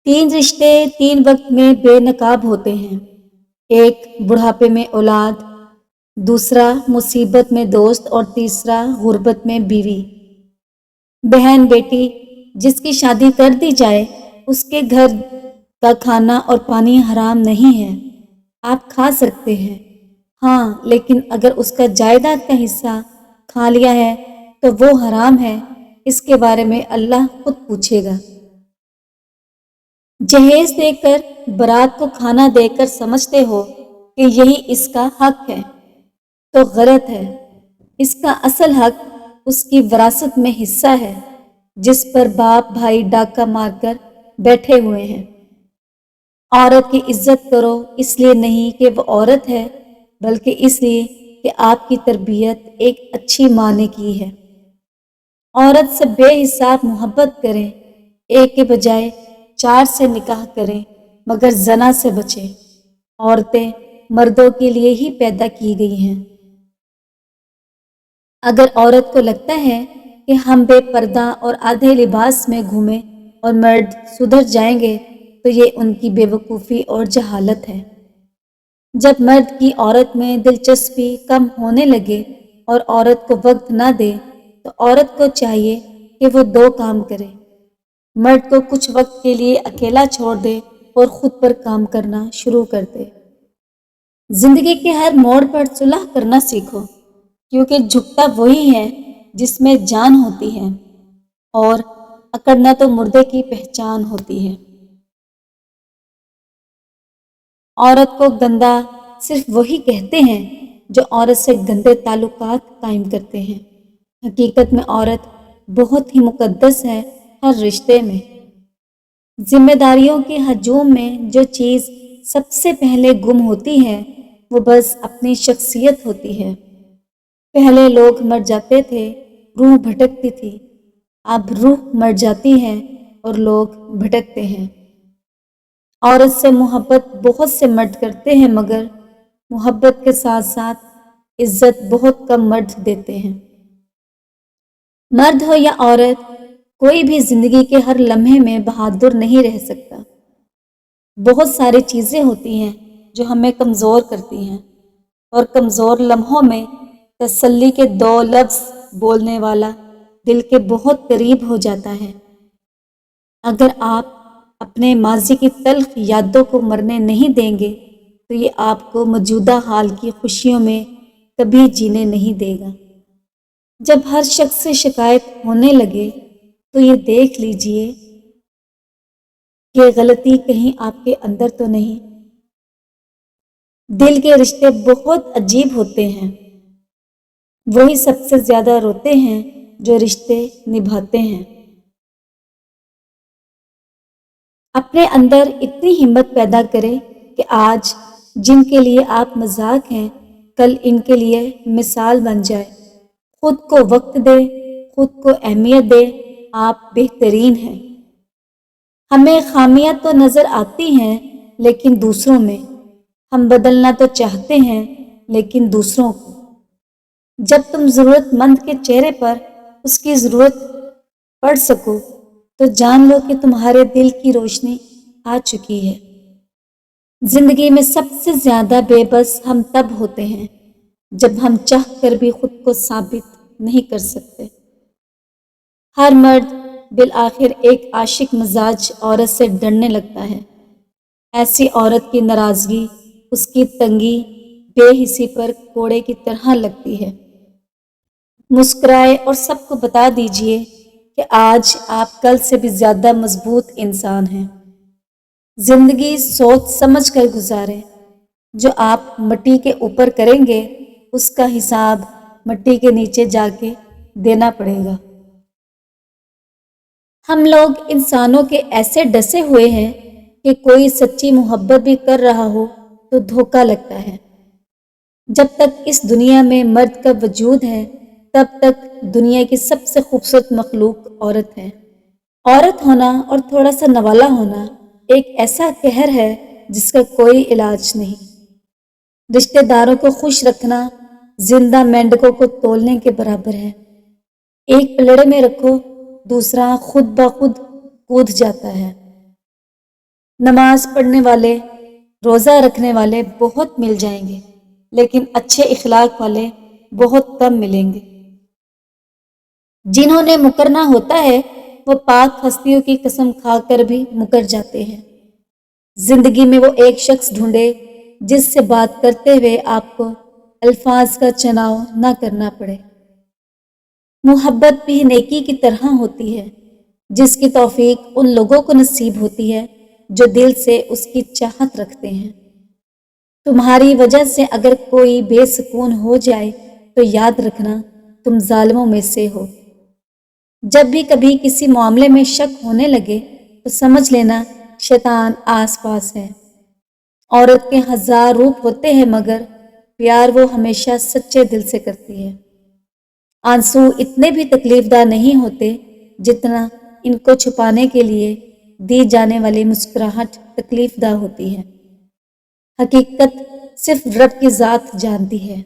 تین رشتے تین وقت میں بے نقاب ہوتے ہیں۔ ایک بڑھاپے میں اولاد، دوسرا مصیبت میں دوست اور تیسرا غربت میں بیوی۔ بہن بیٹی جس کی شادی کر دی جائے اس کے گھر کا کھانا اور پانی حرام نہیں ہے، آپ کھا سکتے ہیں، ہاں لیکن اگر اس کا جائیداد کا حصہ کھا لیا ہے تو وہ حرام ہے، اس کے بارے میں اللہ خود پوچھے گا۔ جہیز دے کر برات کو کھانا دے کر سمجھتے ہو کہ یہی اس کا حق ہے تو غلط ہے۔ اس کا اصل حق اس کی وراثت میں حصہ ہے جس پر باپ بھائی ڈاکہ مار کر بیٹھے ہوئے ہیں۔ عورت کی عزت کرو اس لیے نہیں کہ وہ عورت ہے بلکہ اس لیے کہ آپ کی تربیت ایک اچھی ماں نے کی ہے۔ عورت سے بے حساب محبت کریں، ایک کے بجائے 4 سے نکاح کریں مگر زنا سے بچیں۔ عورتیں مردوں کے لیے ہی پیدا کی گئی ہیں۔ اگر عورت کو لگتا ہے کہ ہم بے پردہ اور آدھے لباس میں گھومیں اور مرد سدھر جائیں گے تو یہ ان کی بے وقوفی اور جہالت ہے۔ جب مرد کی عورت میں دلچسپی کم ہونے لگے اور عورت کو وقت نہ دے تو عورت کو چاہیے کہ وہ 2 کام کرے، مرد کو کچھ وقت کے لیے اکیلا چھوڑ دے اور خود پر کام کرنا شروع کر دے۔ زندگی کے ہر موڑ پر صلح کرنا سیکھو، کیونکہ جھکتا وہی ہے جس میں جان ہوتی ہے اور اکڑنا تو مردے کی پہچان ہوتی ہے۔ عورت کو گندا صرف وہی کہتے ہیں جو عورت سے گندے تعلقات قائم کرتے ہیں۔ حقیقت میں عورت بہت ہی مقدس ہے ہر رشتے میں۔ ذمہ داریوں کے ہجوم میں جو چیز سب سے پہلے گم ہوتی ہے وہ بس اپنی شخصیت ہوتی ہے۔ پہلے لوگ مر جاتے تھے، روح بھٹکتی تھی، اب روح مر جاتی ہے اور لوگ بھٹکتے ہیں۔ عورت سے محبت بہت سے مرد کرتے ہیں مگر محبت کے ساتھ ساتھ عزت بہت کم مرد دیتے ہیں۔ مرد ہو یا عورت، کوئی بھی زندگی کے ہر لمحے میں بہادر نہیں رہ سکتا۔ بہت ساری چیزیں ہوتی ہیں جو ہمیں کمزور کرتی ہیں اور کمزور لمحوں میں تسلی کے 2 لفظ بولنے والا دل کے بہت قریب ہو جاتا ہے۔ اگر آپ اپنے ماضی کی تلخ یادوں کو مرنے نہیں دیں گے تو یہ آپ کو موجودہ حال کی خوشیوں میں کبھی جینے نہیں دے گا۔ جب ہر شخص سے شکایت ہونے لگے تو یہ دیکھ لیجئے کہ غلطی کہیں آپ کے اندر تو نہیں۔ دل کے رشتے بہت عجیب ہوتے ہیں، وہی سب سے زیادہ روتے ہیں جو رشتے نبھاتے ہیں۔ اپنے اندر اتنی ہمت پیدا کریں کہ آج جن کے لیے آپ مذاق ہیں کل ان کے لیے مثال بن جائے۔ خود کو وقت دے، خود کو اہمیت دے، آپ بہترین ہیں۔ ہمیں خامیاں تو نظر آتی ہیں لیکن دوسروں میں، ہم بدلنا تو چاہتے ہیں لیکن دوسروں کو۔ جب تم ضرورت مند کے چہرے پر اس کی ضرورت پڑ سکو تو جان لو کہ تمہارے دل کی روشنی آ چکی ہے۔ زندگی میں سب سے زیادہ بے بس ہم تب ہوتے ہیں جب ہم چاہ کر بھی خود کو ثابت نہیں کر سکتے۔ ہر مرد بالآخر ایک عاشق مزاج عورت سے ڈرنے لگتا ہے۔ ایسی عورت کی ناراضگی اس کی تنگی بے حسی پر کوڑے کی طرح لگتی ہے۔ مسکرائے اور سب کو بتا دیجئے کہ آج آپ کل سے بھی زیادہ مضبوط انسان ہیں۔ زندگی سوچ سمجھ کر گزاریں، جو آپ مٹی کے اوپر کریں گے اس کا حساب مٹی کے نیچے جا کے دینا پڑے گا۔ ہم لوگ انسانوں کے ایسے ڈسے ہوئے ہیں کہ کوئی سچی محبت بھی کر رہا ہو تو دھوکا لگتا ہے۔ جب تک اس دنیا میں مرد کا وجود ہے تب تک دنیا کی سب سے خوبصورت مخلوق عورت ہے۔ عورت ہونا اور تھوڑا سا نوالا ہونا ایک ایسا قہر ہے جس کا کوئی علاج نہیں۔ رشتہ داروں کو خوش رکھنا زندہ مینڈکوں کو تولنے کے برابر ہے۔ ایک پلڑے میں رکھو، دوسرا خود بخود کود جاتا ہے۔ نماز پڑھنے والے، روزہ رکھنے والے بہت مل جائیں گے، لیکن اچھے اخلاق والے بہت کم ملیں گے۔ جنہوں نے مکرنا ہوتا ہے وہ پاک ہستیوں کی قسم کھا کر بھی مکر جاتے ہیں۔ زندگی میں وہ ایک شخص ڈھونڈے جس سے بات کرتے ہوئے آپ کو الفاظ کا چناؤ نہ کرنا پڑے۔ محبت بھی نیکی کی طرح ہوتی ہے، جس کی توفیق ان لوگوں کو نصیب ہوتی ہے جو دل سے اس کی چاہت رکھتے ہیں۔ تمہاری وجہ سے اگر کوئی بے سکون ہو جائے تو یاد رکھنا تم ظالموں میں سے ہو۔ جب بھی کبھی کسی معاملے میں شک ہونے لگے تو سمجھ لینا شیطان آس پاس ہے۔ عورت کے 1000 روپ ہوتے ہیں مگر پیار وہ ہمیشہ سچے دل سے کرتی ہے۔ آنسو اتنے بھی تکلیف دہ نہیں ہوتے جتنا ان کو چھپانے کے لیے دی جانے والی مسکراہٹ تکلیف دہ ہوتی ہے۔ حقیقت صرف رب کی ذات جانتی ہے،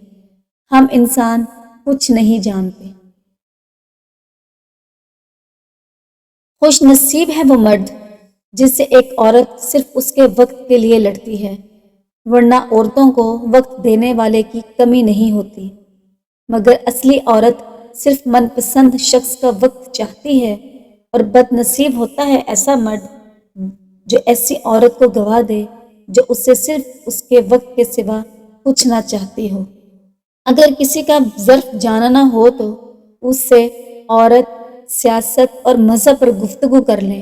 ہم انسان کچھ نہیں جانتے۔ خوش نصیب ہے وہ مرد جس سے ایک عورت صرف اس کے وقت کے لیے لڑتی ہے، ورنہ عورتوں کو وقت دینے والے کی کمی نہیں ہوتی، مگر اصلی عورت صرف من پسند شخص کا وقت چاہتی ہے، اور بد نصیب ہوتا ہے ایسا مرد جو ایسی عورت کو گوا دے جو اس سے صرف اس کے وقت کے سوا کچھ نہ چاہتی ہو۔ اگر کسی کا ظرف جاننا ہو تو اس سے عورت، سیاست اور مذہب پر گفتگو کر لیں،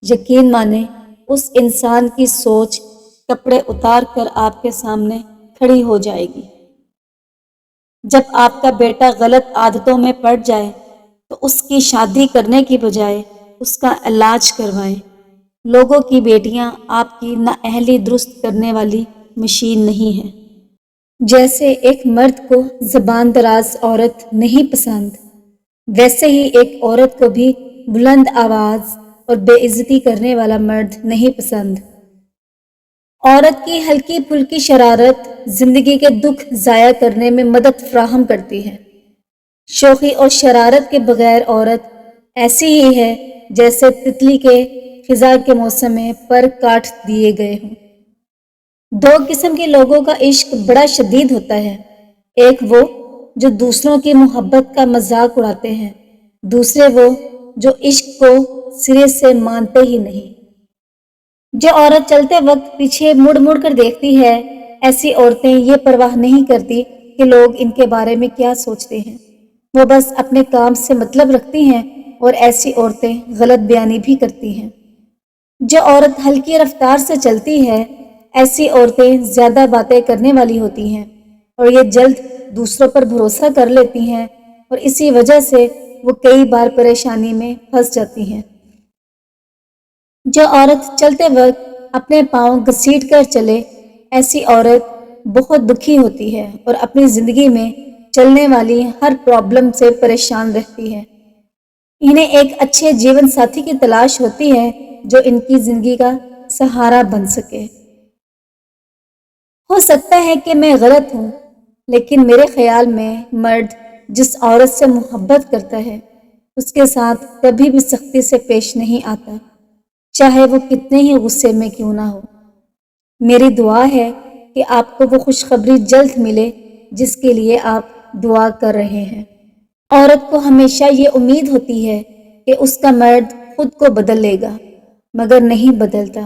یقین مانیں اس انسان کی سوچ کپڑے اتار کر آپ کے سامنے کھڑی ہو جائے گی۔ جب آپ کا بیٹا غلط عادتوں میں پڑ جائے تو اس کی شادی کرنے کی بجائے اس کا علاج کروائیں۔ لوگوں کی بیٹیاں آپ کی نااہلی درست کرنے والی مشین نہیں ہیں۔ جیسے ایک مرد کو زبان دراز عورت نہیں پسند، ویسے ہی ایک عورت کو بھی بلند آواز اور بے عزتی کرنے والا مرد نہیں پسند۔ عورت کی ہلکی پھلکی شرارت زندگی کے دکھ ضائع کرنے میں مدد فراہم کرتی ہے۔ شوخی اور شرارت کے بغیر عورت ایسی ہی ہے جیسے تتلی کے خزاں کے موسم میں پر کاٹ دیے گئے ہوں۔ 2 قسم کے لوگوں کا عشق بڑا شدید ہوتا ہے، ایک وہ جو دوسروں کی محبت کا مذاق اڑاتے ہیں، دوسرے وہ جو عشق کو سرے سے مانتے ہی نہیں۔ جو عورت چلتے وقت پیچھے مڑ مڑ کر دیکھتی ہے، ایسی عورتیں یہ پرواہ نہیں کرتی کہ لوگ ان کے بارے میں کیا سوچتے ہیں، وہ بس اپنے کام سے مطلب رکھتی ہیں، اور ایسی عورتیں غلط بیانی بھی کرتی ہیں۔ جو عورت ہلکی رفتار سے چلتی ہے، ایسی عورتیں زیادہ باتیں کرنے والی ہوتی ہیں اور یہ جلد دوسروں پر بھروسہ کر لیتی ہیں، اور اسی وجہ سے وہ کئی بار پریشانی میں پھنس جاتی ہیں۔ جو عورت چلتے وقت اپنے پاؤں گھسیٹ کر چلے، ایسی عورت بہت دکھی ہوتی ہے اور اپنی زندگی میں چلنے والی ہر پرابلم سے پریشان رہتی ہے۔ انہیں ایک اچھے جیون ساتھی کی تلاش ہوتی ہے جو ان کی زندگی کا سہارا بن سکے۔ ہو سکتا ہے کہ میں غلط ہوں، لیکن میرے خیال میں مرد جس عورت سے محبت کرتا ہے اس کے ساتھ کبھی بھی سختی سے پیش نہیں آتا، چاہے وہ کتنے ہی غصے میں کیوں نہ ہو۔ میری دعا ہے کہ آپ کو وہ خوشخبری جلد ملے جس کے لیے آپ دعا کر رہے ہیں۔ عورت کو ہمیشہ یہ امید ہوتی ہے کہ اس کا مرد خود کو بدل لے گا، مگر نہیں بدلتا،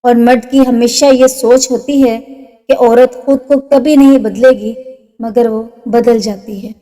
اور مرد کی ہمیشہ یہ سوچ ہوتی ہے کہ عورت خود کو کبھی نہیں بدلے گی، مگر وہ بدل جاتی ہے۔